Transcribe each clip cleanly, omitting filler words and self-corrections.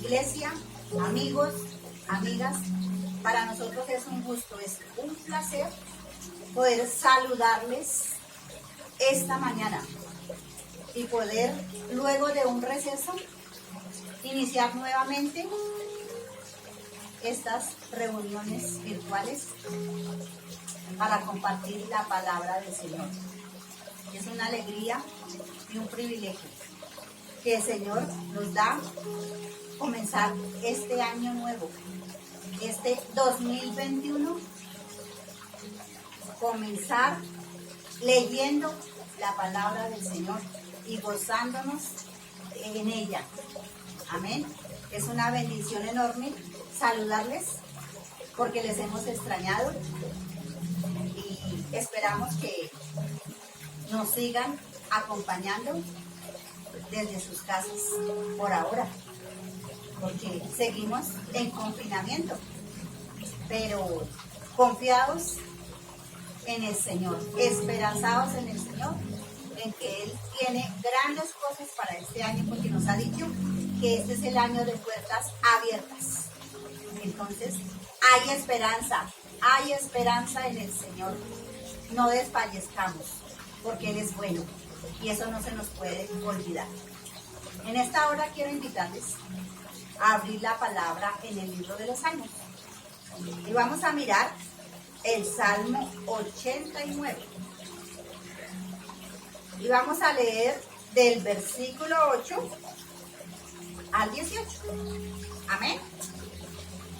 iglesia, amigos, amigas, para nosotros es un gusto, es un placer poder saludarles esta mañana y poder, luego de un receso, iniciar nuevamente estas reuniones virtuales para compartir la palabra del Señor. Es una alegría y un privilegio que el Señor nos da comenzar este año nuevo, este 2021, comenzar leyendo la palabra del Señor y gozándonos en ella. Amén. Es una bendición enorme saludarles porque les hemos extrañado y esperamos que nos sigan acompañando desde sus casas por ahora, porque seguimos en confinamiento, pero confiados en el Señor, esperanzados en el Señor, en que Él tiene grandes cosas para este año, porque nos ha dicho que este es el año de puertas abiertas. Entonces, hay esperanza en el Señor. No desfallezcamos, porque Él es bueno y eso no se nos puede olvidar. En esta hora quiero invitarles a abrir la palabra en el libro de los Salmos. Y vamos a mirar el Salmo 89. Y vamos a leer del versículo 8 al 18. Amén.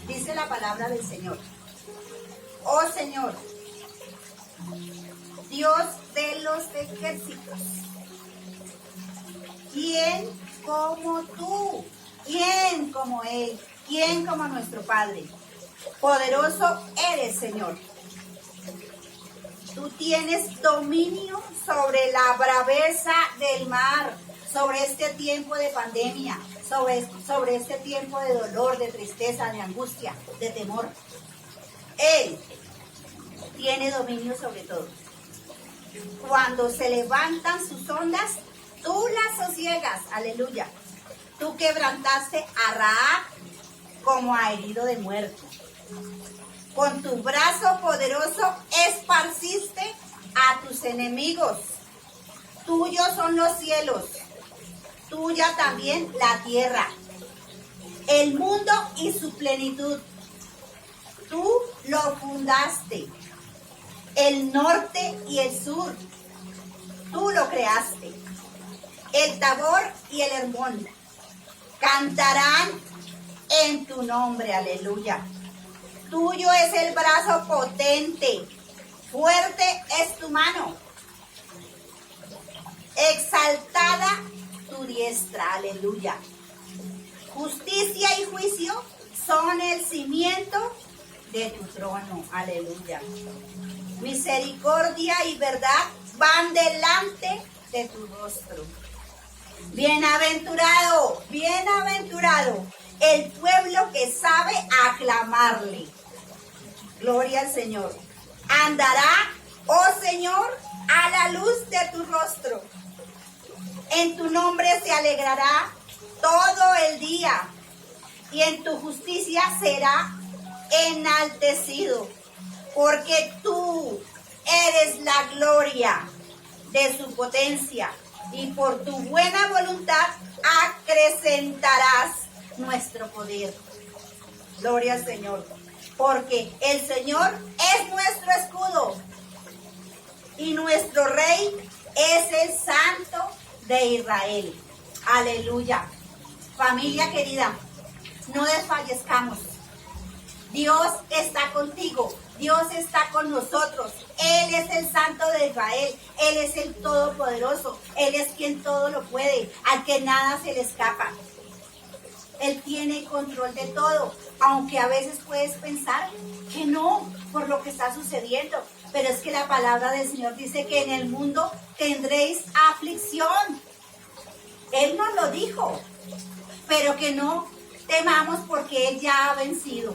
Dice la palabra del Señor. Oh Señor, Dios de los ejércitos, ¿quién como tú? ¿Quién como Él? ¿Quién como nuestro Padre? Poderoso eres, Señor. Tú tienes dominio sobre la braveza del mar, sobre este tiempo de pandemia, sobre este tiempo de dolor, de tristeza, de angustia, de temor. Él tiene dominio sobre todo. Cuando se levantan sus ondas, tú las sosiegas, aleluya. Tú quebrantaste a Rahab como a herido de muerte. Con tu brazo poderoso esparciste a tus enemigos. Tuyos son los cielos, tuya también la tierra, el mundo y su plenitud. Tú lo fundaste, el norte y el sur, tú lo creaste. El Tabor y el Hermón cantarán en tu nombre, aleluya. Tuyo es el brazo potente, fuerte es tu mano, exaltada tu diestra, aleluya. Justicia y juicio son el cimiento de tu trono, aleluya. Misericordia y verdad van delante de tu rostro. Bienaventurado, bienaventurado el pueblo que sabe aclamarle. Gloria al Señor. Andará, oh Señor, a la luz de tu rostro. En tu nombre se alegrará todo el día y en tu justicia será enaltecido, porque tú eres la gloria de su potencia y por tu buena voluntad acrecentarás nuestro poder. Gloria al Señor, porque el Señor es nuestro escudo y nuestro Rey es el Santo de Israel. Aleluya. Familia querida, no desfallezcamos. Dios está contigo, Dios está con nosotros. Él es el Santo de Israel, Él es el Todopoderoso, Él es quien todo lo puede, al que nada se le escapa. Él tiene control de todo, aunque a veces puedes pensar que no, por lo que está sucediendo. Pero es que la palabra del Señor dice que en el mundo tendréis aflicción. Él nos lo dijo, pero que no temamos porque Él ya ha vencido.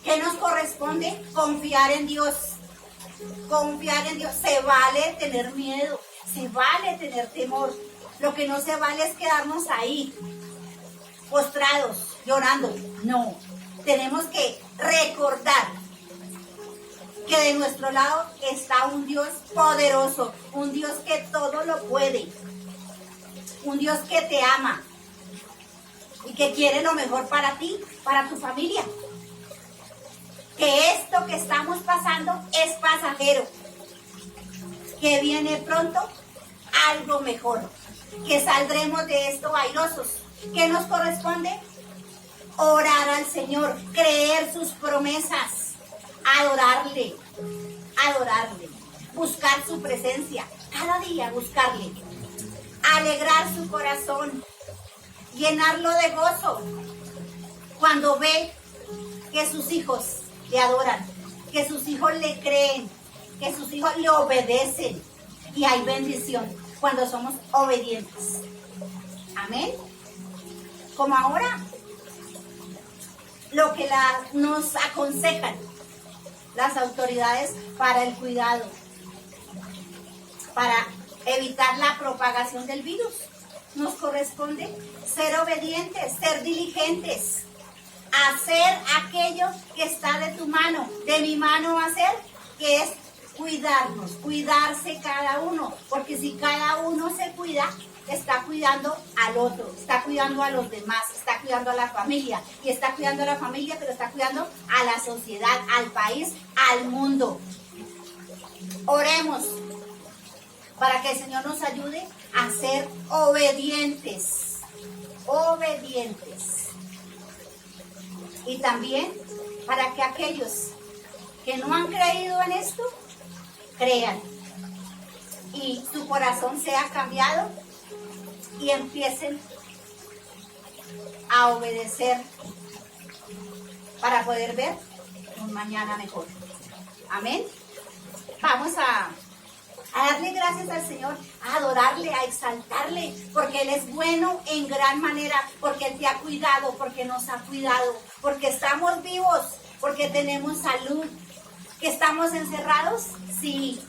¿Qué nos corresponde? Confiar en Dios. Confiar en Dios. Se vale tener miedo, se vale tener temor. Lo que no se vale es quedarnos ahí. postrados, llorando. No, tenemos que recordar que de nuestro lado está un Dios poderoso, un Dios que todo lo puede, un Dios que te ama y que quiere lo mejor para ti, para tu familia. Que esto que estamos pasando es pasajero, que viene pronto algo mejor, que saldremos de esto airosos. ¿Qué nos corresponde? Orar al Señor, creer sus promesas, adorarle, buscar su presencia, cada día buscarle, alegrar su corazón, llenarlo de gozo cuando ve que sus hijos le adoran, que sus hijos le creen, que sus hijos le obedecen. Y hay bendición cuando somos obedientes. Amén. Como ahora, lo que nos aconsejan las autoridades para el cuidado, para evitar la propagación del virus. Nos corresponde ser obedientes, ser diligentes, hacer aquello que está de tu mano, de mi mano hacer, que es cuidarnos, cuidarse cada uno, porque si cada uno se cuida, está cuidando al otro, está cuidando a los demás, está cuidando a la familia, y está cuidando a la familia, pero está cuidando a la sociedad, al país, al mundo. Oremos para que el Señor nos ayude a ser obedientes, y también para que aquellos que no han creído en esto, crean y su corazón sea cambiado y empiecen a obedecer para poder ver un mañana mejor. Amén. Vamos a darle gracias al Señor, a adorarle, a exaltarle, porque Él es bueno en gran manera, porque Él te ha cuidado, porque nos ha cuidado, porque estamos vivos, porque tenemos salud. ¿Que estamos encerrados? Sí,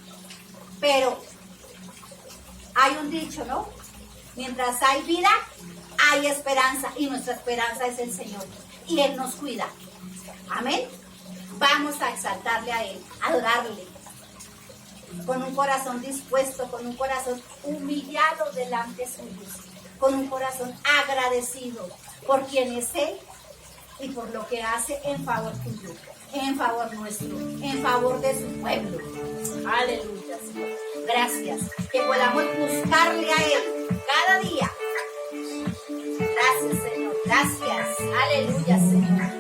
pero hay un dicho, ¿no? Mientras hay vida, hay esperanza, y nuestra esperanza es el Señor, y Él nos cuida. Amén. Vamos a exaltarle a Él, a adorarle, con un corazón dispuesto, con un corazón humillado delante suyo, con un corazón agradecido por quien es Él y por lo que hace en favor tuyo, en favor nuestro, en favor de su pueblo. Aleluya, Señor. Gracias. Que podamos buscarle a Él cada día. Gracias, Señor. Gracias. Aleluya, Señor.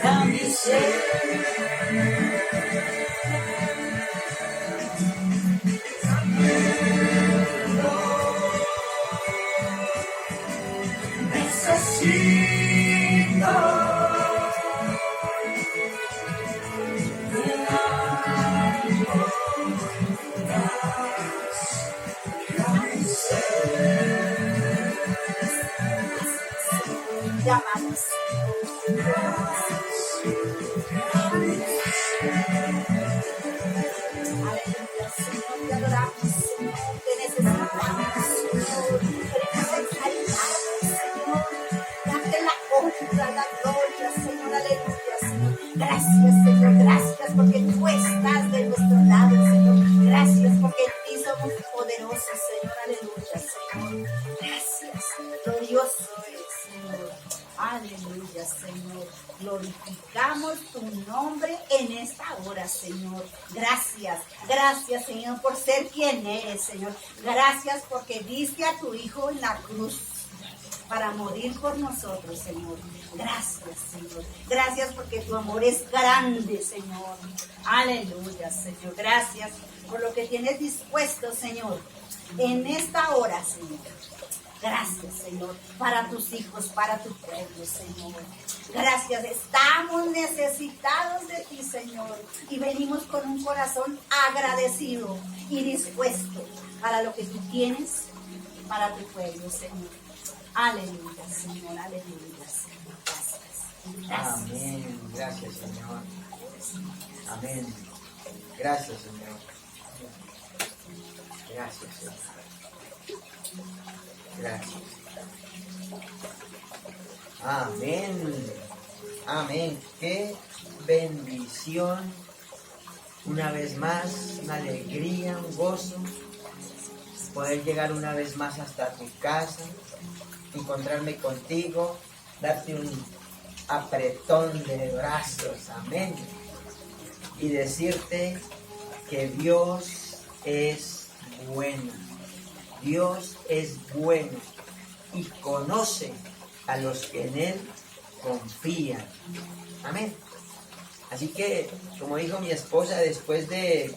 a mi ser. Necesito Llámanos. Aleluya, Señor, te adoramos, Señor, te necesitamos, Señor, queremos exaltarte, Señor, darte la honra, la gloria, Señor, aleluya, Señor. Gracias, Señor, gracias porque tú estás de nuestro lado, Señor. Gracias porque en ti somos poderosos, Señor, aleluya, Señor. Gracias, glorioso es, Señor. Aleluya, Señor. Glorificamos tu nombre en esta hora, Señor. Gracias, gracias, Señor, por ser quien eres, Señor. Gracias porque diste a tu Hijo en la cruz para morir por nosotros, Señor. Gracias, Señor. Gracias porque tu amor es grande, Señor. Aleluya, Señor. Gracias por lo que tienes dispuesto, Señor, en esta hora, Señor. Gracias, Señor, para tus hijos, para tu pueblo, Señor. Gracias, estamos necesitados de ti, Señor. Y venimos con un corazón agradecido y dispuesto para lo que tú tienes para tu pueblo, Señor. Aleluya, Señor, aleluya, Señor. Gracias. Gracias. Amén. Gracias, Señor. Amén. Gracias, Señor. Gracias, Señor. Gracias. Amén. Amén. Qué bendición. Una vez más, una alegría, un gozo. Poder llegar una vez más hasta tu casa, encontrarme contigo, darte un apretón de brazos. Amén. Y decirte que Dios es bueno. Dios es bueno y conoce a los que en Él confían. Amén. Así que, como dijo mi esposa, después de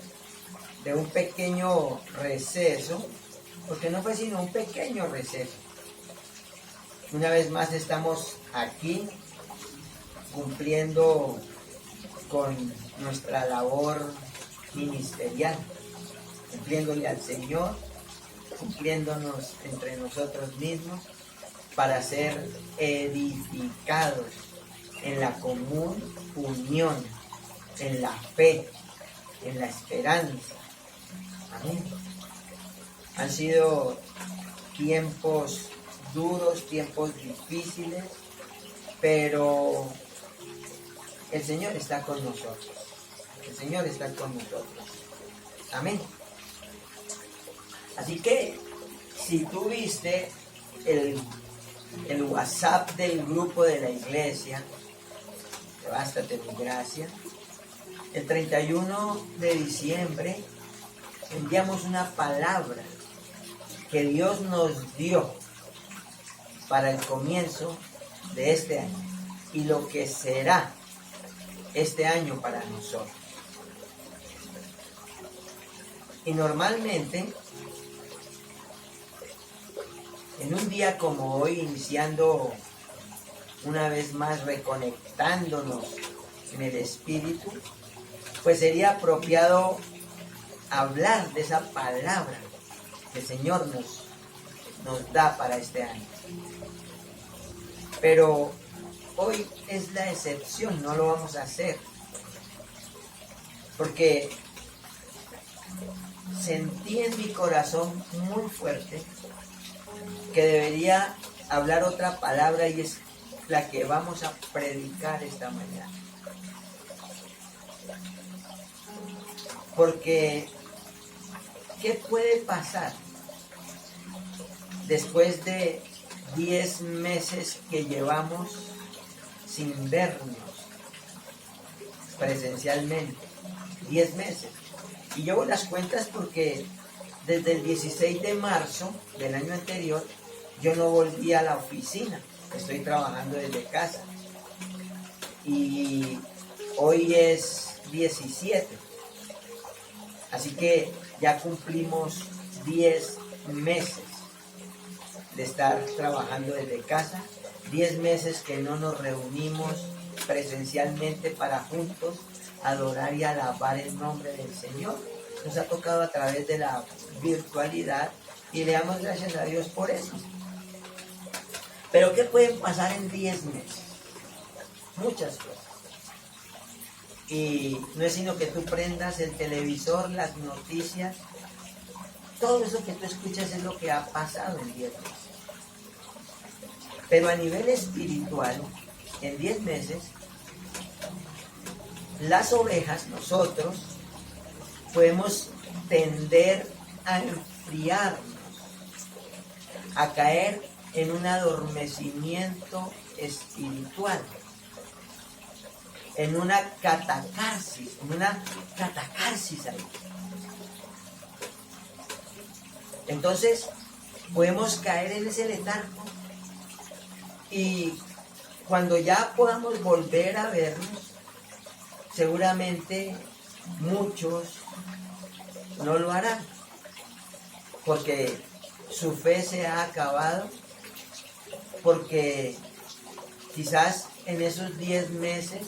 un pequeño receso, porque no fue sino un pequeño receso, una vez más estamos aquí cumpliendo con nuestra labor ministerial, cumpliéndole al Señor, cumpliéndonos entre nosotros mismos para ser edificados en la común unión, en la fe, en la esperanza. Amén. Han sido tiempos duros, tiempos difíciles, pero el Señor está con nosotros. El Señor está con nosotros. Amén. Así que, si tú viste el WhatsApp del grupo de la iglesia, bástate mi gracia, el 31 de diciembre enviamos una palabra que Dios nos dio para el comienzo de este año y lo que será este año para nosotros. Y normalmente, en un día como hoy, iniciando una vez más, reconectándonos en el Espíritu, pues sería apropiado hablar de esa palabra que el Señor nos da para este año. Pero hoy es la excepción, no lo vamos a hacer, porque sentí en mi corazón muy fuerte que debería hablar otra palabra, y es la que vamos a predicar esta mañana. Porque, ¿qué puede pasar después de 10 meses que llevamos sin vernos presencialmente? 10 meses. Y llevo las cuentas porque desde el 16 de marzo del año anterior yo no volví a la oficina. Estoy trabajando desde casa. Y hoy es 17. Así que ya cumplimos 10 meses de estar trabajando desde casa. 10 meses que no nos reunimos presencialmente para juntos adorar y alabar el nombre del Señor. Nos ha tocado a través de la virtualidad y le damos gracias a Dios por eso. Pero ¿qué pueden pasar en 10 meses? Muchas cosas. Y no es sino que tú prendas el televisor, las noticias, todo eso que tú escuchas es lo que ha pasado en 10 meses. Pero a nivel espiritual, en 10 meses, las ovejas, nosotros, podemos tender a enfriarnos, a caer en un adormecimiento espiritual, en una catacarsis ahí. Entonces, podemos caer en ese letargo y cuando ya podamos volver a vernos, seguramente muchos no lo harán, porque su fe se ha acabado, porque quizás en esos 10 meses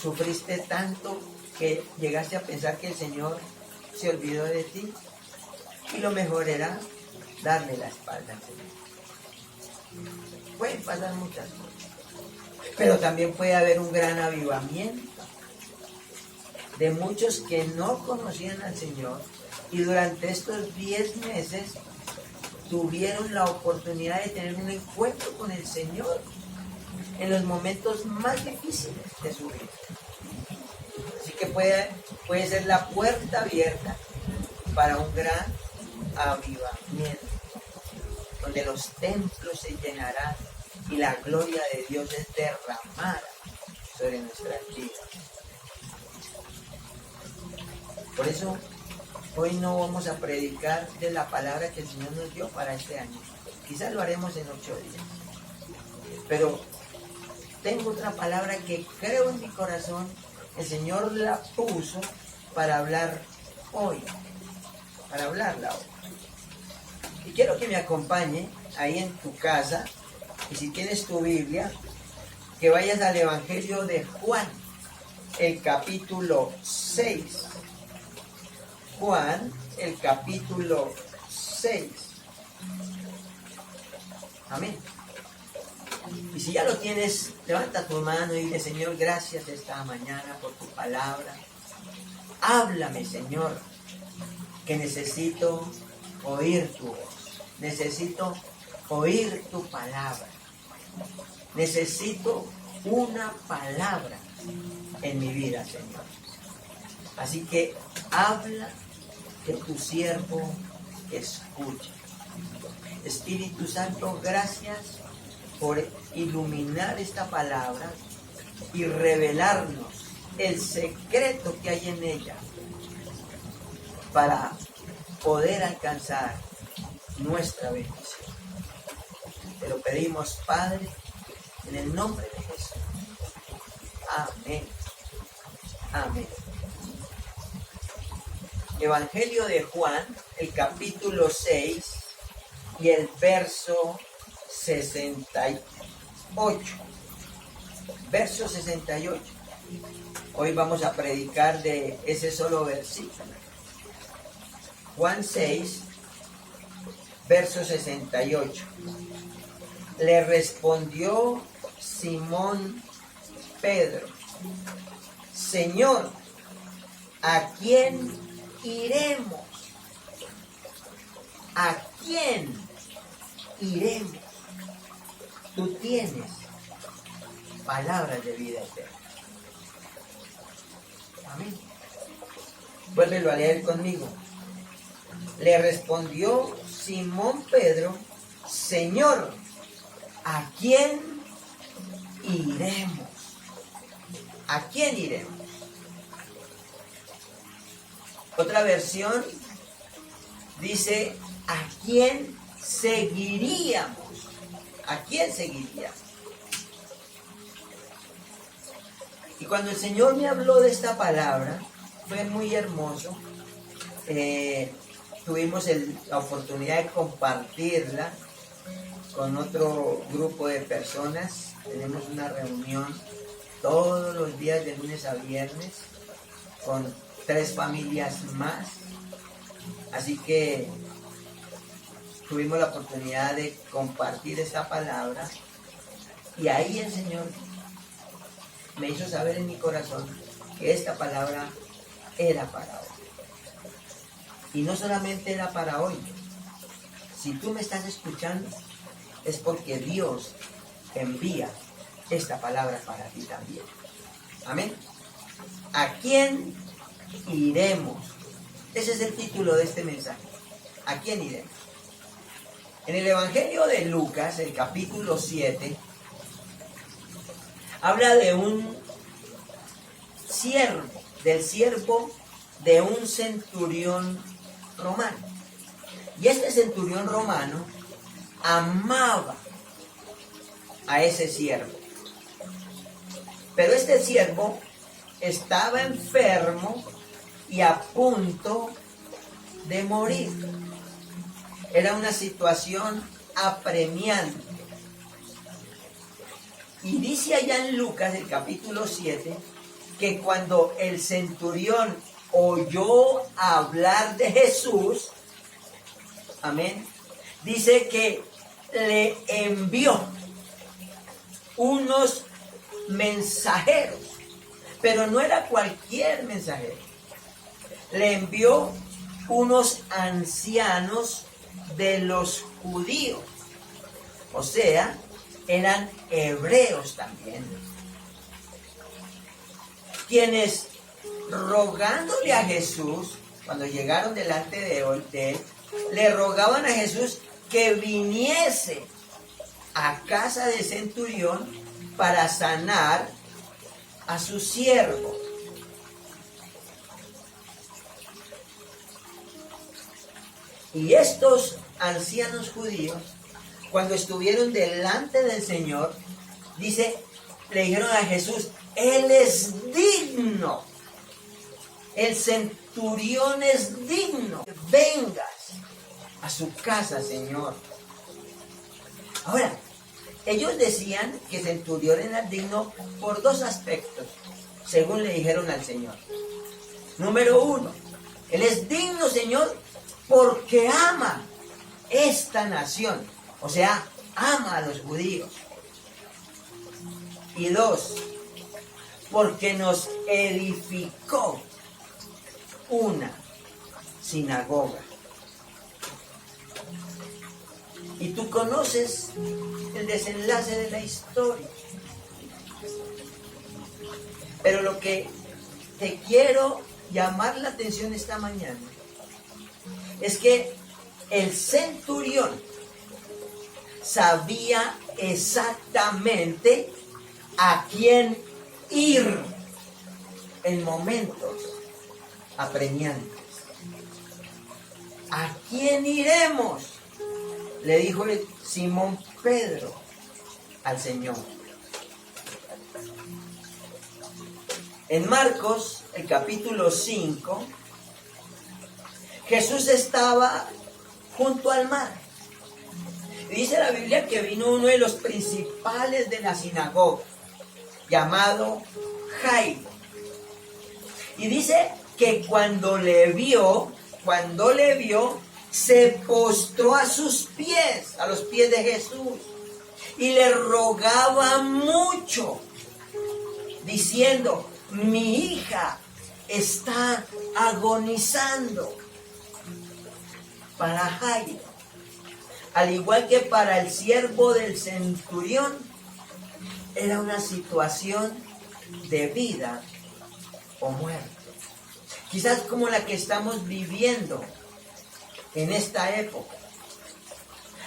sufriste tanto que llegaste a pensar que el Señor se olvidó de ti, y lo mejor era darle la espalda al Señor. Pueden pasar muchas cosas, pero también puede haber un gran avivamiento de muchos que no conocían al Señor y durante estos 10 meses tuvieron la oportunidad de tener un encuentro con el Señor en los momentos más difíciles de su vida. Así que puede ser la puerta abierta para un gran avivamiento, donde los templos se llenarán y la gloria de Dios es derramada sobre nuestras vidas. Por eso, hoy no vamos a predicar de la palabra que el Señor nos dio para este año. Quizás lo haremos en 8 días. Pero tengo otra palabra que creo en mi corazón, el Señor la puso para hablar hoy, para hablarla hoy. Y quiero que me acompañe ahí en tu casa, y si tienes tu Biblia, que vayas al Evangelio de Juan, el capítulo 6. Juan, el capítulo 6. Amén. Y si ya lo tienes, levanta tu mano y dile: Señor, gracias esta mañana por tu palabra. Háblame, Señor, que necesito oír tu voz. Necesito oír tu palabra. Necesito una palabra en mi vida, Señor. Así que habla, que tu siervo escuche. Espíritu Santo, gracias por iluminar esta palabra y revelarnos el secreto que hay en ella para poder alcanzar nuestra bendición. Te lo pedimos, Padre, en el nombre de Jesús. Amén. Amén. Evangelio de Juan, el capítulo 6 y el verso 68. Verso 68. Hoy vamos a predicar de ese solo versículo. Juan 6, verso 68. Le respondió Simón Pedro: Señor, ¿a quién iremos? ¿A quién iremos? Tú tienes palabras de vida eterna. Amén. Vuélvelo a leer conmigo. Le respondió Simón Pedro: Señor, ¿a quién iremos? ¿A quién iremos? Otra versión dice, ¿a quién seguiríamos? ¿A quién seguiríamos? Y cuando el Señor me habló de esta palabra, fue muy hermoso. Tuvimos la oportunidad de compartirla con otro grupo de personas. Tenemos una reunión todos los días de lunes a viernes con 3 familias más. Así que tuvimos la oportunidad de compartir esta palabra y ahí el Señor me hizo saber en mi corazón que esta palabra era para hoy. Y no solamente era para hoy. Si tú me estás escuchando, es porque Dios envía esta palabra para ti también. Amén. ¿A quién iremos? Ese es el título de este mensaje. ¿A quién iremos? En el Evangelio de Lucas, el capítulo 7, habla de un siervo, del siervo de un centurión romano. Y este centurión romano amaba a ese siervo. Pero este siervo estaba enfermo y a punto de morir. Era una situación apremiante. Y dice allá en Lucas, el capítulo 7, que cuando el centurión oyó hablar de Jesús, amén, dice que le envió unos mensajeros, pero no era cualquier mensajero. Le envió unos ancianos de los judíos, o sea, eran hebreos también, quienes rogándole a Jesús, cuando llegaron delante de él, le rogaban a Jesús que viniese a casa del centurión para sanar a su siervo. Y estos ancianos judíos, cuando estuvieron delante del Señor, dice, le dijeron a Jesús, Él es digno. El centurión es digno. Vengas a su casa, Señor. Ahora, ellos decían que el centurión era digno por 2 aspectos, según le dijeron al Señor. Número 1, Él es digno, Señor, porque ama esta nación. O sea, ama a los judíos. Y 2, porque nos edificó una sinagoga. Y tú conoces el desenlace de la historia. Pero lo que te quiero llamar la atención esta mañana es que el centurión sabía exactamente a quién ir en momentos apremiantes. ¿A quién iremos?, le dijo Simón Pedro al Señor. En Marcos, el capítulo 5, Jesús estaba junto al mar. Y dice la Biblia que vino uno de los principales de la sinagoga, llamado Jairo. Y dice que cuando le vio, se postró a sus pies, a los pies de Jesús, y le rogaba mucho, diciendo, mi hija está agonizando. Para Jairo, al igual que para el siervo del centurión, era una situación de vida o muerte. Quizás como la que estamos viviendo en esta época.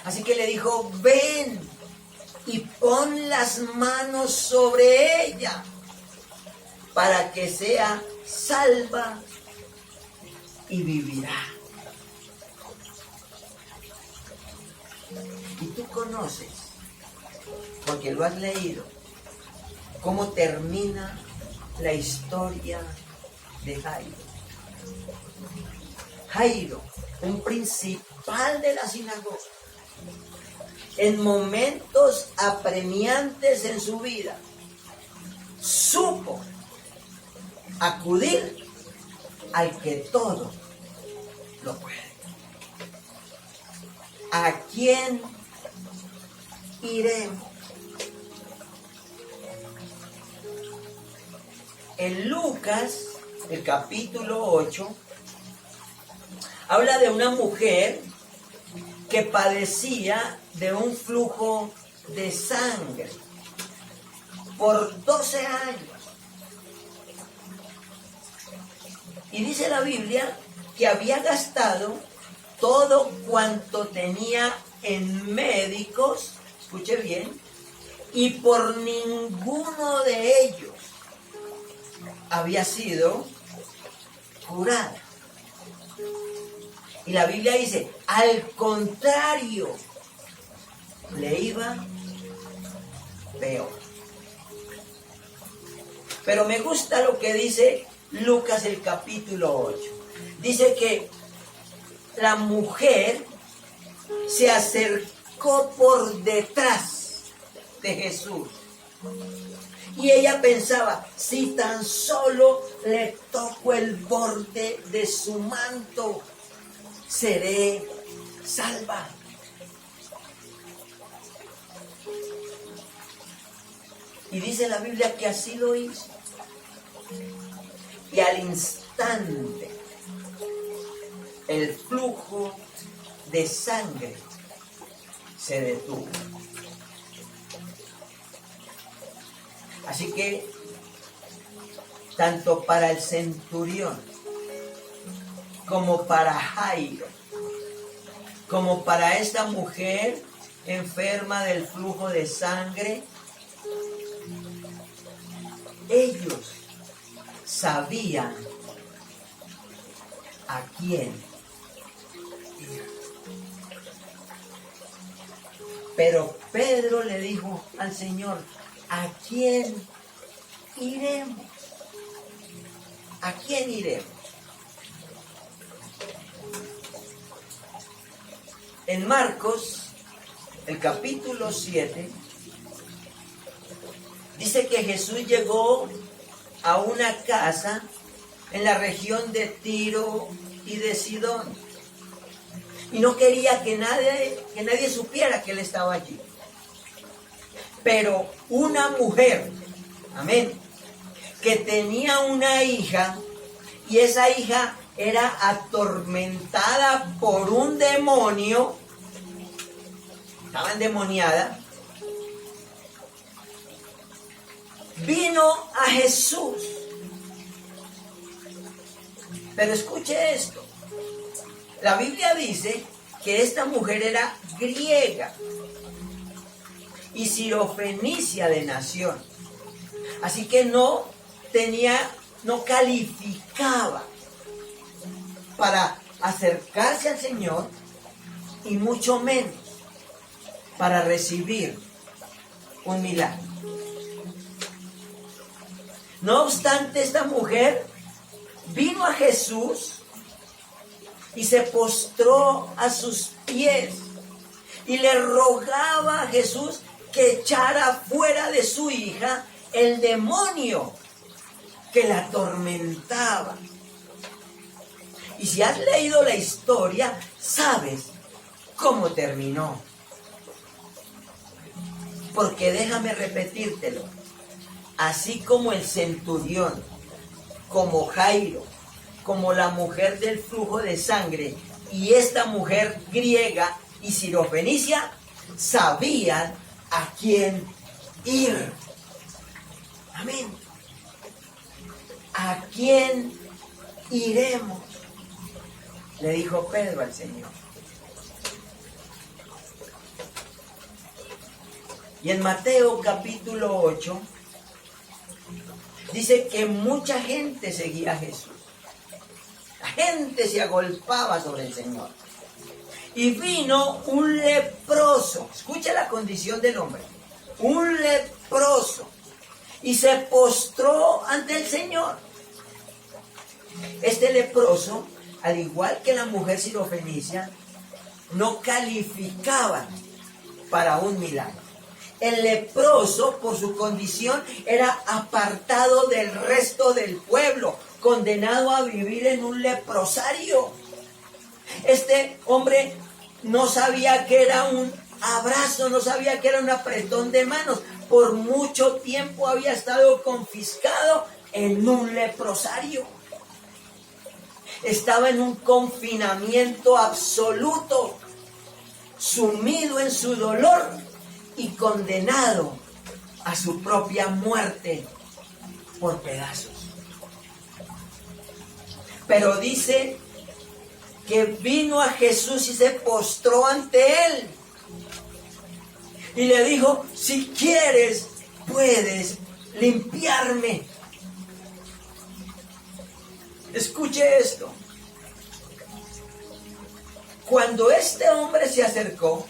Así que le dijo, ven y pon las manos sobre ella para que sea salva y vivirá. Y tú conoces, porque lo has leído, cómo termina la historia de Jairo. Jairo, un principal de la sinagoga, en momentos apremiantes en su vida, supo acudir al que todo lo puede. ¿A quién iremos? En Lucas, el capítulo 8, habla de una mujer que padecía de un flujo de sangre por 12 años. Y dice la Biblia que había gastado todo cuanto tenía en médicos, escuche bien, y por ninguno de ellos había sido curada. Y la Biblia dice, al contrario, le iba peor. Pero me gusta lo que dice Lucas el capítulo 8. Dice que la mujer se acercó por detrás de Jesús. Y ella pensaba, si tan solo le toco el borde de su manto, seré salva. Y dice la Biblia que así lo hizo. Y al instante, el flujo de sangre se detuvo. Así que, tanto para el centurión, como para Jairo, como para esta mujer enferma del flujo de sangre, ellos sabían a quién ir. Pero Pedro le dijo al Señor, ¿a quién iremos? ¿A quién iremos? En Marcos, el capítulo 7, dice que Jesús llegó a una casa en la región de Tiro y de Sidón. Y no quería que nadie supiera que él estaba allí. Pero una mujer, amén, que tenía una hija, y esa hija era atormentada por un demonio, estaba endemoniada, vino a Jesús. Pero escuche esto, la Biblia dice que esta mujer era griega y sirofenicia de nación, así que no calificaba para acercarse al Señor y mucho menos para recibir un milagro. No obstante, esta mujer vino a Jesús y se postró a sus pies y le rogaba a Jesús que echara fuera de su hija el demonio que la atormentaba. Y si has leído la historia, sabes cómo terminó. Porque déjame repetírtelo, así como el centurión, como Jairo, como la mujer del flujo de sangre y esta mujer griega y sirofenicia, sabían a quién ir. Amén. ¿A quién iremos? Le dijo Pedro al Señor. Y en Mateo capítulo 8 dice que mucha gente seguía a Jesús. La gente se agolpaba sobre el Señor. Y vino un leproso, escucha la condición del hombre, un leproso, y se postró ante el Señor. Este leproso, al igual que la mujer sirofenicia, no calificaba para un milagro. El leproso, por su condición, era apartado del resto del pueblo, condenado a vivir en un leprosario. Este hombre no sabía que era un abrazo, no sabía que era un apretón de manos. Por mucho tiempo había estado confiscado en un leprosario. Estaba en un confinamiento absoluto, sumido en su dolor y condenado a su propia muerte por pedazos. Pero dice que vino a Jesús y se postró ante él. Y le dijo, si quieres, puedes limpiarme. Escuche esto. Cuando este hombre se acercó,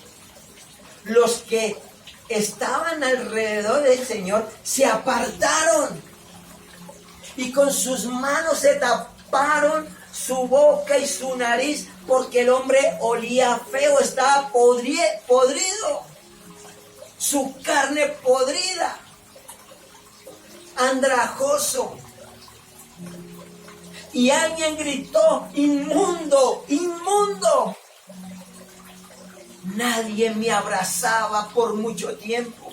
los que estaban alrededor del Señor se apartaron y con sus manos se taparon su boca y su nariz porque el hombre olía feo, estaba podrido, su carne podrida, andrajoso. Y alguien gritó, inmundo, inmundo. Nadie me abrazaba por mucho tiempo.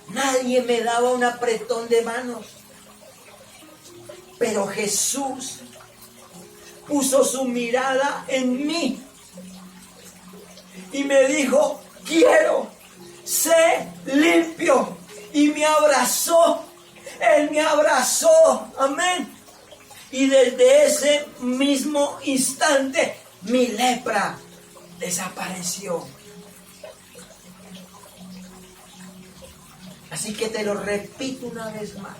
Nadie me daba un apretón de manos. Pero Jesús puso su mirada en mí y me dijo, quiero, sé limpio. Y me abrazó. Él me abrazó. Amén. Y desde ese mismo instante mi lepra desapareció. Así que te lo repito una vez más.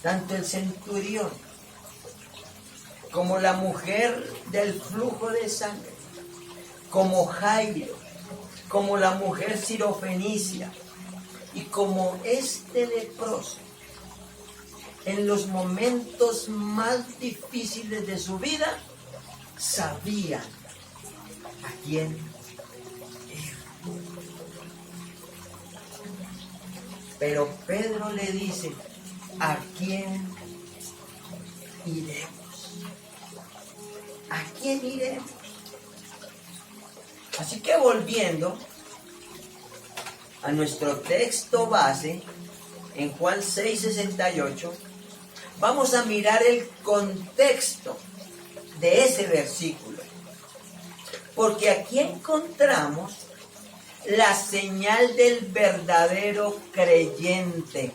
Tanto el centurión como la mujer del flujo de sangre, como Jairo, como la mujer sirofenicia y como este leproso, en los momentos más difíciles de su vida, sabían a quién ir. Pero Pedro le dice, ¿a quién iremos? ¿A quién iremos? Así que volviendo a nuestro texto base, en Juan 6:68, vamos a mirar el contexto de ese versículo. Porque aquí encontramos la señal del verdadero creyente,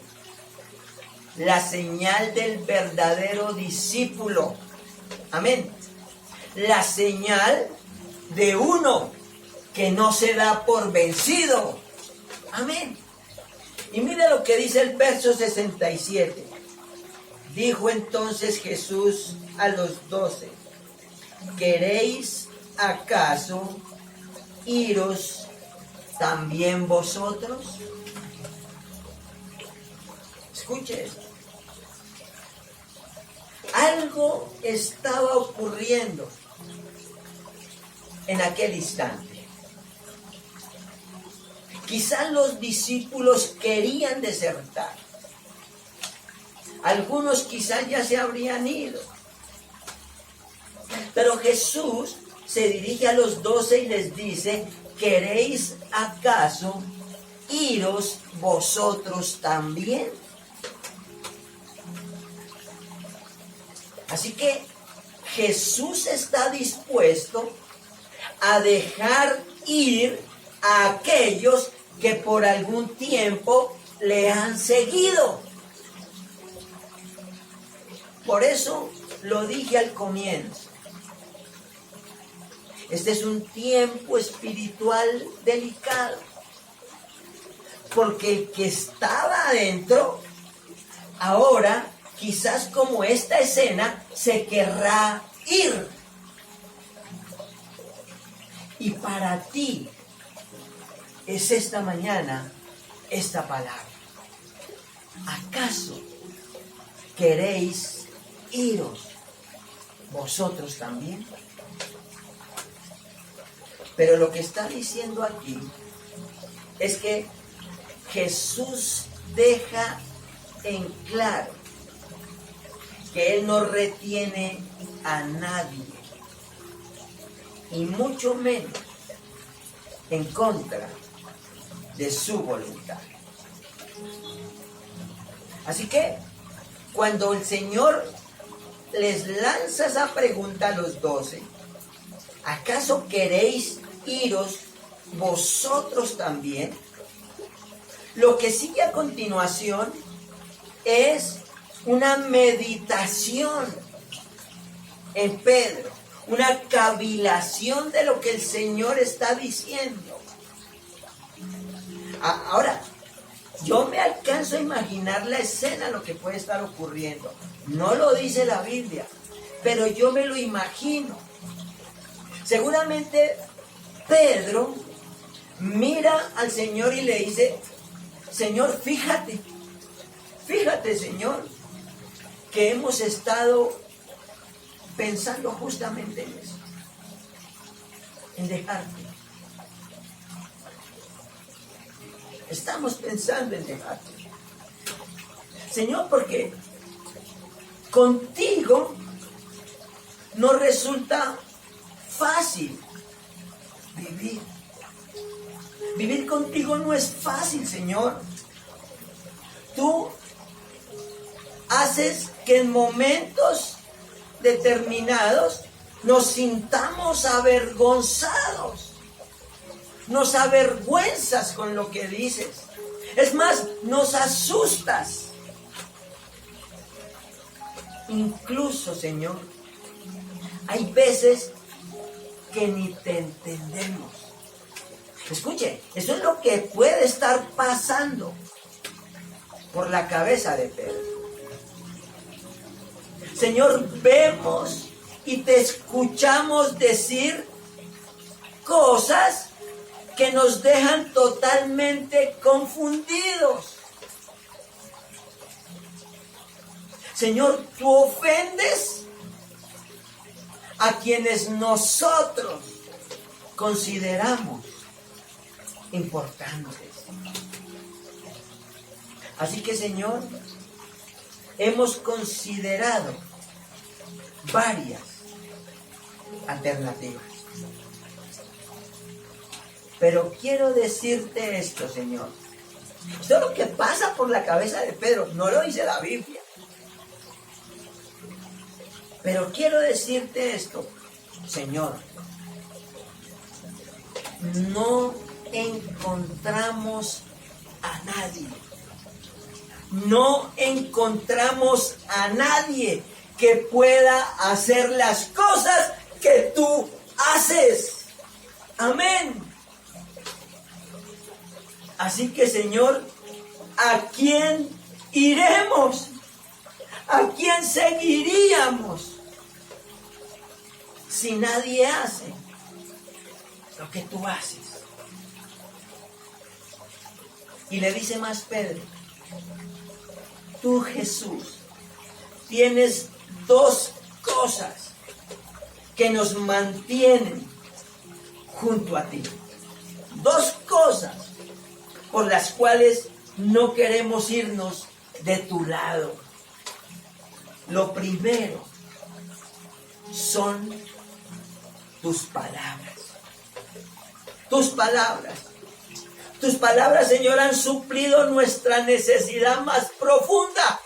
la señal del verdadero discípulo. Amén. La señal de uno que no se da por vencido. Amén. Y mire lo que dice el verso 67. Dijo entonces Jesús a los 12, ¿queréis acaso iros también vosotros? Escuche esto. Algo estaba ocurriendo en aquel instante. Quizás los discípulos querían desertar. Algunos quizás ya se habrían ido. Pero Jesús se dirige a los 12 y les dice, ¿queréis acaso iros vosotros también? Así que Jesús está dispuesto a dejar ir a aquellos que por algún tiempo le han seguido. Por eso lo dije al comienzo. Este es un tiempo espiritual delicado. Porque el que estaba adentro, ahora quizás como esta escena, se querrá ir. Y para ti es esta mañana esta palabra. ¿Acaso queréis iros vosotros también? Pero lo que está diciendo aquí es que Jesús deja en claro que Él no retiene a nadie, y mucho menos en contra de su voluntad. Así que cuando el Señor les lanza esa pregunta a los 12, ¿acaso queréis iros vosotros también? Lo que sigue a continuación es una meditación en Pedro, una cavilación de lo que el Señor está diciendo. Ahora, yo me alcanzo a imaginar la escena, lo que puede estar ocurriendo. No lo dice la Biblia, pero yo me lo imagino. Seguramente Pedro mira al Señor y le dice: Señor, fíjate, Señor, que hemos estado pensando justamente en eso, en dejarte. Estamos pensando en dejarte, Señor, porque contigo no resulta fácil vivir. Vivir contigo no es fácil, Señor. Tú haces que en momentos determinados nos sintamos avergonzados. Nos avergüenzas con lo que dices. Es más, nos asustas. Incluso, Señor, hay veces que ni te entendemos. Escuche, eso es lo que puede estar pasando por la cabeza de Pedro. Señor, vemos y te escuchamos decir cosas que nos dejan totalmente confundidos. Señor, tú ofendes a quienes nosotros consideramos importantes. Así que, Señor, hemos considerado varias alternativas. Pero quiero decirte esto, Señor. Esto es lo que pasa por la cabeza de Pedro. No lo dice la Biblia. Pero quiero decirte esto, Señor. No encontramos a nadie. No encontramos a nadie que pueda hacer las cosas que tú haces. Amén. Así que, Señor, ¿a quién iremos? ¿A quién seguiríamos si nadie hace lo que tú haces? Y le dice más Pedro: tú, Jesús, tienes dos cosas que nos mantienen junto a ti. Dos cosas por las cuales no queremos irnos de tu lado. Lo primero son tus palabras. Tus palabras. Tus palabras, Señor, han suplido nuestra necesidad más profunda.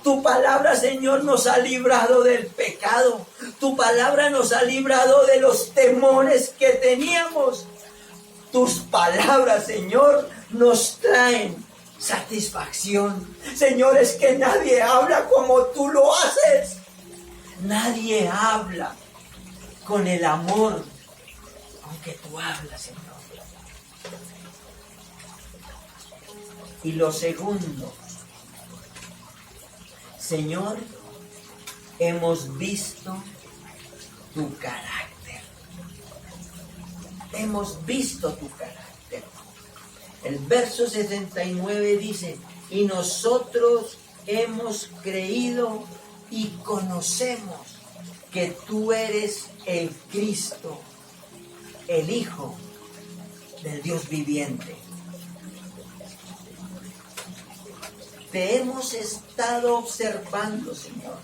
Tu palabra, Señor, nos ha librado del pecado. Tu palabra nos ha librado de los temores que teníamos. Tus palabras, Señor, nos traen satisfacción. Señor, es que nadie habla como tú lo haces. Nadie habla con el amor con que tú hablas, Señor. Y lo segundo, Señor, hemos visto tu carácter. Hemos visto tu carácter. El verso 69 dice, y nosotros hemos creído y conocemos que tú eres el Cristo, el Hijo del Dios viviente. Te hemos estado observando, Señor,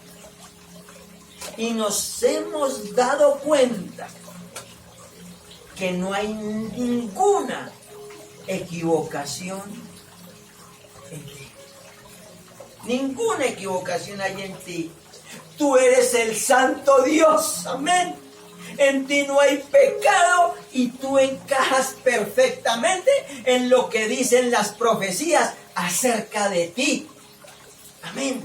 y nos hemos dado cuenta que no hay ninguna equivocación en ti. Ninguna equivocación hay en ti. Tú eres el Santo Dios, amén. En ti no hay pecado y tú encajas perfectamente en lo que dicen las profecías acerca de ti. Amén.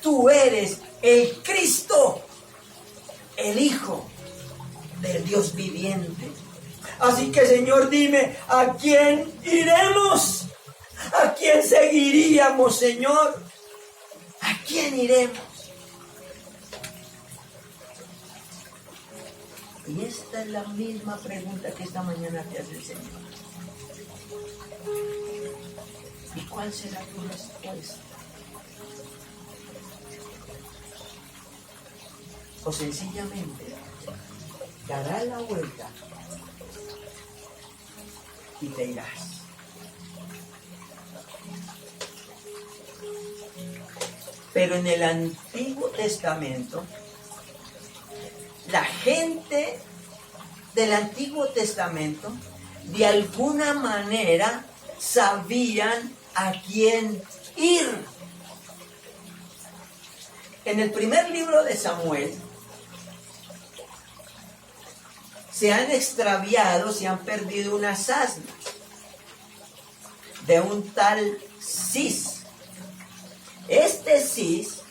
Tú eres el Cristo, el Hijo del Dios viviente. Así que, Señor, dime, ¿a quién iremos? ¿A quién seguiríamos, Señor? ¿A quién iremos? Y esta es la misma pregunta que esta mañana te hace el Señor. ¿Y cuál será tu respuesta? O sencillamente darás la vuelta y te irás. Pero en el Antiguo Testamento, la gente del Antiguo Testamento de alguna manera sabían a quién ir. En el primer libro de Samuel se han extraviado, se han perdido unas asnas de un tal Cis. Este Cis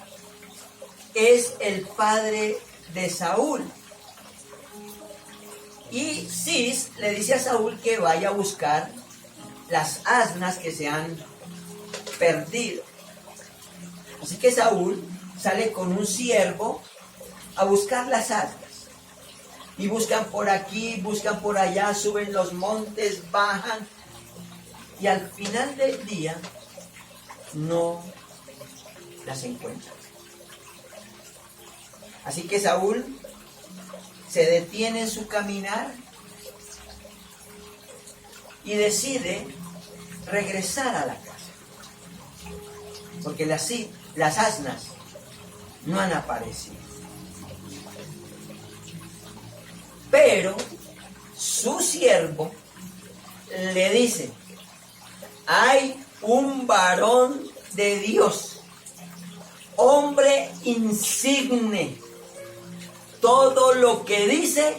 es el padre de Saúl. Y Cis le dice a Saúl que vaya a buscar las asnas que se han perdido. Así que Saúl sale con un siervo a buscar las asnas. Y buscan por aquí, buscan por allá, suben los montes, bajan. Y al final del día no las encuentran. Así que Saúl se detiene en su caminar y decide regresar a la casa. Porque las asnas no han aparecido. Pero su siervo le dice, hay un varón de Dios, hombre insigne, todo lo que dice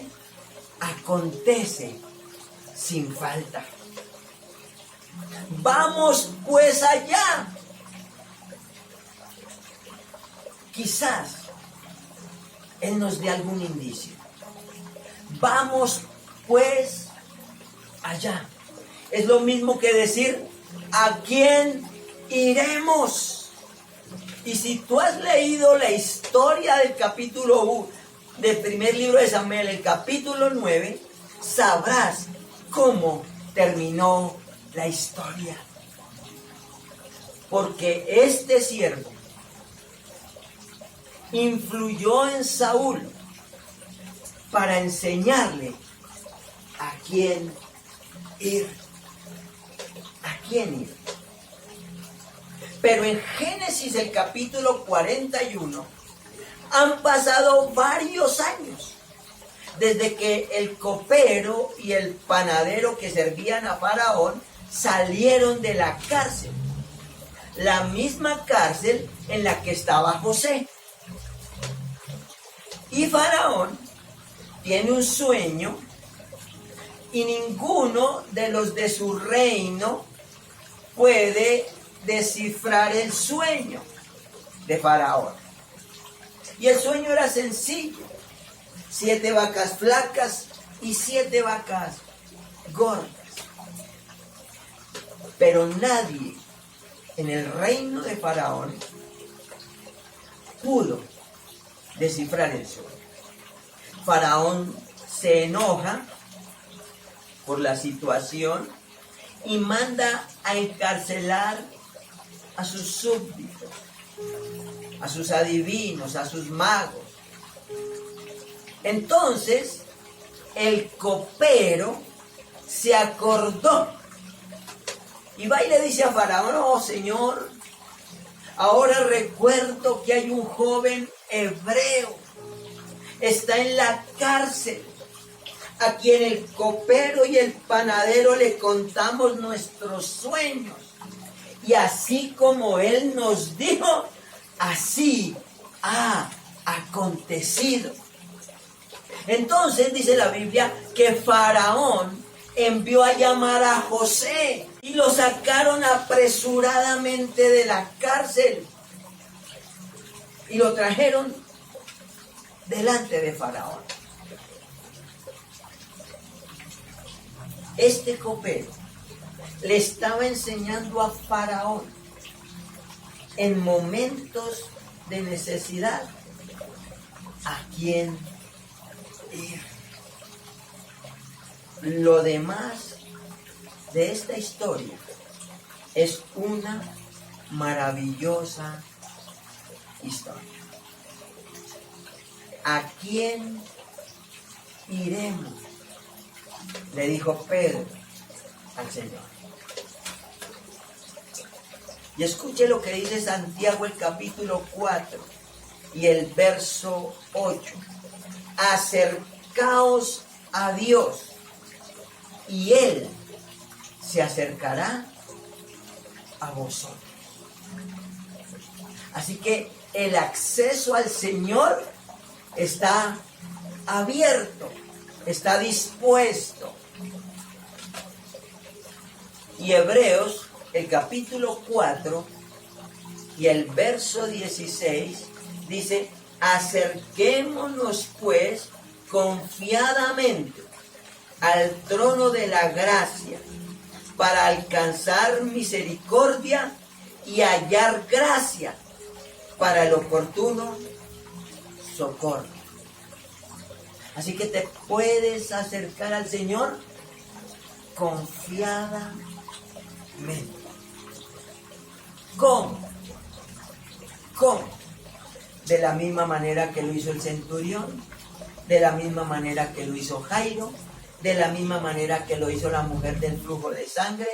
acontece sin falta. Vamos pues allá. Quizás él nos dé algún indicio. Vamos pues allá. Es lo mismo que decir, ¿a quién iremos? Y si tú has leído la historia del capítulo 1 del primer libro de Samuel, el capítulo 9, sabrás cómo terminó la historia. Porque este siervo influyó en Saúl para enseñarle a quién ir. ¿A quién ir? Pero en Génesis, el capítulo 41, han pasado varios años desde que el copero y el panadero que servían a Faraón salieron de la cárcel. La misma cárcel en la que estaba José. Y Faraón tiene un sueño y ninguno de los de su reino puede descifrar el sueño de Faraón. Y el sueño era sencillo: 7 vacas flacas y 7 vacas gordas. Pero nadie en el reino de Faraón pudo descifrar el sueño. Faraón se enoja por la situación y manda a encarcelar a sus súbditos, a sus adivinos, a sus magos. Entonces, el copero se acordó y va y le dice a Faraón: oh Señor, ahora recuerdo que hay un joven hebreo, está en la cárcel, a quien el copero y el panadero le contamos nuestros sueños. Y así como él nos dijo, así ha acontecido. Entonces dice la Biblia que Faraón envió a llamar a José y lo sacaron apresuradamente de la cárcel y lo trajeron delante de Faraón. Este copero le estaba enseñando a Faraón en momentos de necesidad a quién ir. Lo demás de esta historia es una maravillosa historia. ¿A quién iremos?, le dijo Pedro al Señor. Y escuche lo que dice Santiago, el capítulo 4 y el verso 8. Acercaos a Dios y Él se acercará a vosotros. Así que el acceso al Señor está abierto, está dispuesto. Y Hebreos, el capítulo 4 y el verso 16, dice: acerquémonos pues confiadamente al trono de la gracia para alcanzar misericordia y hallar gracia para el oportuno socorro. Así que te puedes acercar al Señor confiadamente. ¿Cómo? De la misma manera que lo hizo el centurión, de la misma manera que lo hizo Jairo, de la misma manera que lo hizo la mujer del flujo de sangre,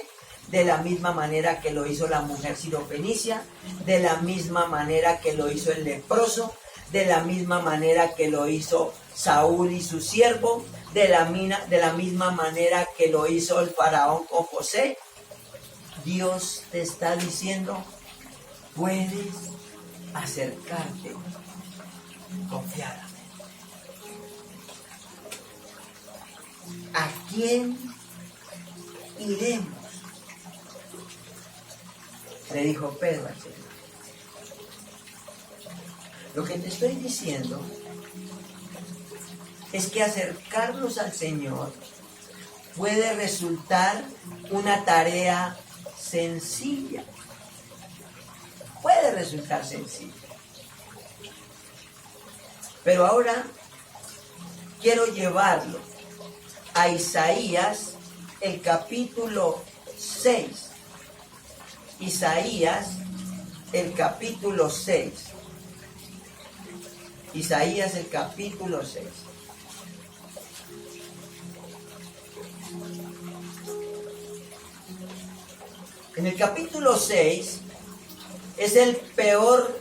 de la misma manera que lo hizo la mujer sirofenicia, de la misma manera que lo hizo el leproso, de la misma manera que lo hizo Saúl y su siervo, de la misma manera que lo hizo el faraón con José. Dios te está diciendo: puedes acercarte confiadamente. ¿A quién iremos?, le dijo Pedro al Señor. Lo que te estoy diciendo es que acercarnos al Señor puede resultar una tarea sencilla. Puede resultar sencilla. Pero ahora quiero llevarlo a Isaías, el capítulo 6. Isaías, el capítulo 6. Isaías, el capítulo 6. En el capítulo 6 es el peor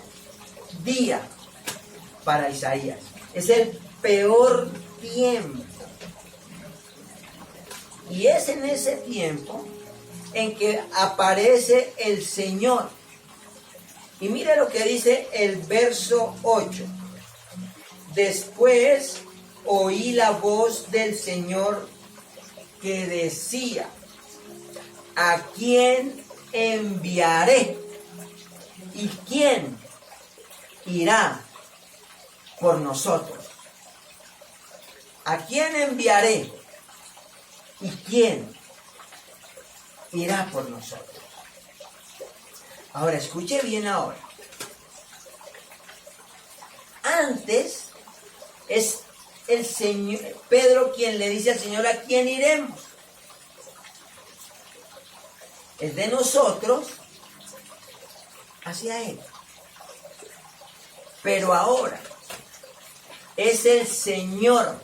día para Isaías. Es el peor tiempo. Y es en ese tiempo en que aparece el Señor. Y mire lo que dice el verso 8. Después oí la voz del Señor que decía: ¿a quién enviaré? ¿Y quién irá por nosotros? ¿A quién enviaré? ¿Y quién irá por nosotros? Ahora, escuche bien ahora. antes es el Señor, Pedro, quien le dice al Señor: ¿a quién iremos? Es de nosotros hacia Él. Pero ahora es el Señor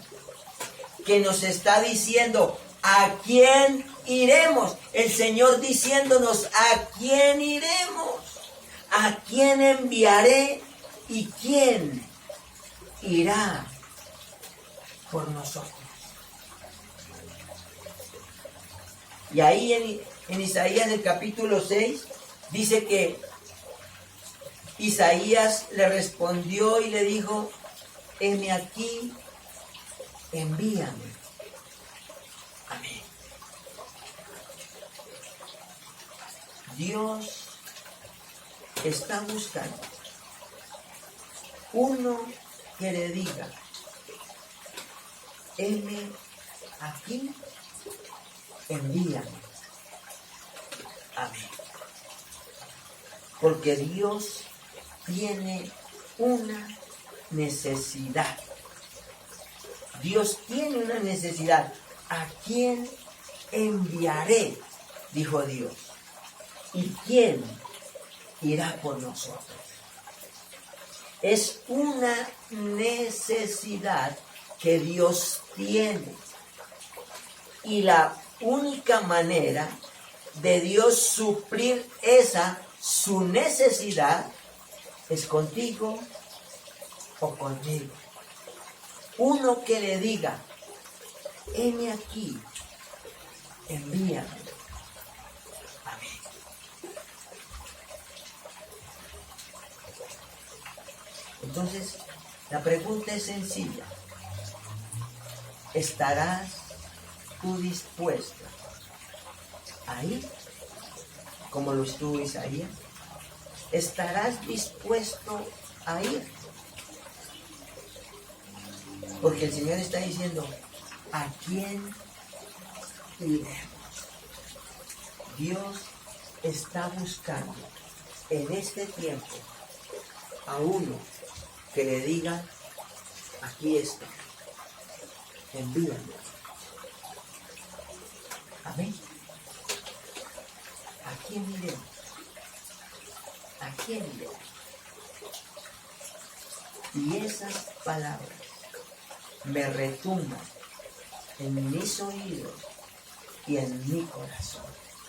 que nos está diciendo: ¿a quién iremos? El Señor diciéndonos: ¿a quién iremos? ¿A quién enviaré? ¿Y quién irá por nosotros? Y ahí en Isaías, el capítulo 6, dice que Isaías le respondió y le dijo: heme aquí, envíame. Amén. Dios está buscando uno que le diga: heme aquí, envíame. Amén. Porque Dios tiene una necesidad. Dios tiene una necesidad. ¿A quién enviaré? Dijo Dios. ¿Y quién irá por nosotros? Es una necesidad que Dios tiene. Y la única manera de Dios suplir su necesidad es contigo o conmigo. Uno que le diga: heme aquí, envíame. Amén. Entonces, la pregunta es sencilla: ¿estarás tú dispuesta a ir como lo estuvo Isaías? ¿Estarás dispuesto a ir? Porque el Señor está diciendo: ¿a quién iremos? Dios está buscando en este tiempo a uno que le diga: aquí está, envíame. Amén. ¿A quién iremos? ¿A quién iremos? Y esas palabras me retumban en mis oídos y en mi corazón.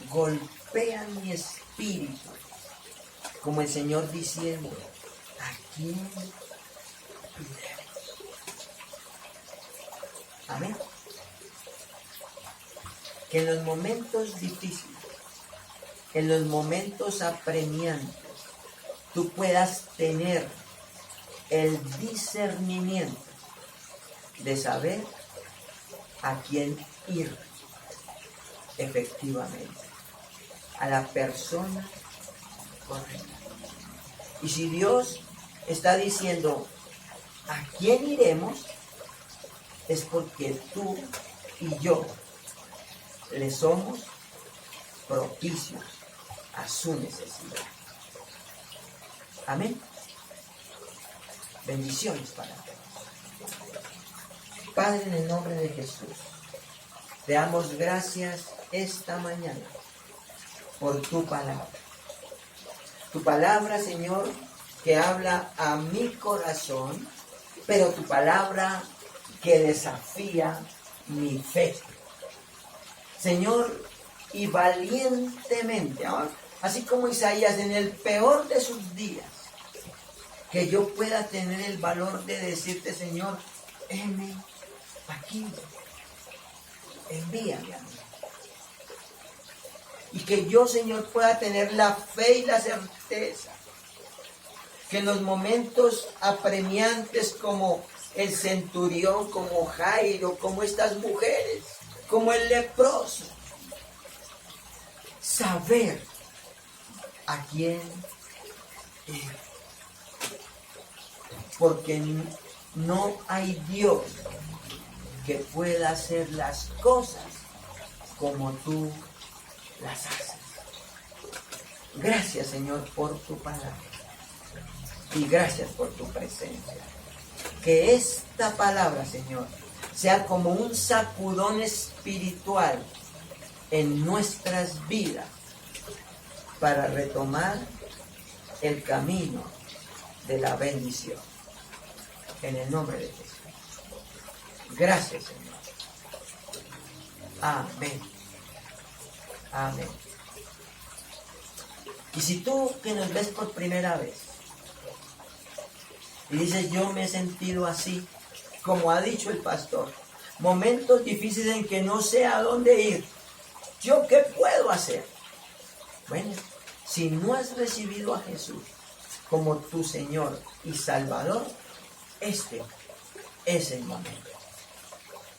Golpean mi espíritu, como el Señor diciendo: ¿a quién iremos? Amén. Que en los momentos difíciles, en los momentos apremiantes, tú puedas tener el discernimiento de saber a quién ir efectivamente, a la persona correcta. Y si Dios está diciendo: ¿a quién iremos? Es porque tú y yo le somos propicios a su necesidad. Amén. Bendiciones para todos. Padre, en el nombre de Jesús, te damos gracias esta mañana por tu palabra. Tu palabra, Señor, que habla a mi corazón, pero tu palabra que desafía mi fe. Señor, y valientemente, así como Isaías, en el peor de sus días, que yo pueda tener el valor de decirte: Señor, heme aquí, envíame a mí. Y que yo, Señor, pueda tener la fe y la certeza que en los momentos apremiantes, como el centurión, como Jairo, como estas mujeres, como el leproso, saber a quién ir. Porque no hay Dios que pueda hacer las cosas como tú las haces. Gracias, Señor, por tu palabra. Y gracias por tu presencia. que esta palabra, Señor, sea como un sacudón espiritual en nuestras vidas para retomar el camino de la bendición. En el nombre de Jesús. Gracias, Señor. Amén. Amén. Y si tú que nos ves por primera vez y dices, yo me he sentido así, como ha dicho el pastor, momentos difíciles en que no sé a dónde ir, ¿yo qué puedo hacer? Bueno, si no has recibido a Jesús como tu Señor y Salvador, este es el momento.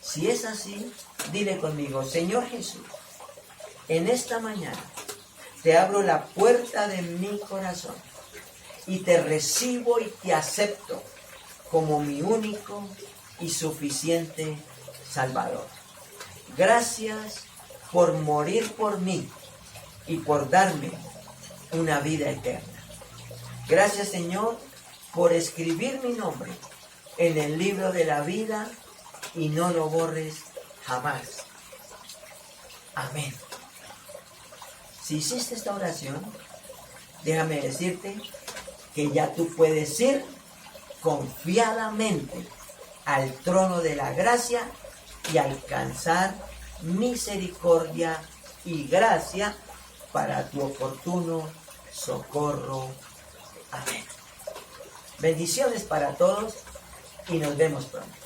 Si es así, dile conmigo, Señor Jesús, en esta mañana te abro la puerta de mi corazón y te recibo y te acepto como mi único y suficiente Salvador. Gracias por morir por mí y por darme una vida eterna. Gracias, Señor, por escribir mi nombre en el libro de la vida y no lo borres jamás. Amén. Si hiciste esta oración, déjame decirte que ya tú puedes ir confiadamente al trono de la gracia y alcanzar misericordia y gracia para tu oportuno socorro. Amén. Bendiciones para todos y nos vemos pronto.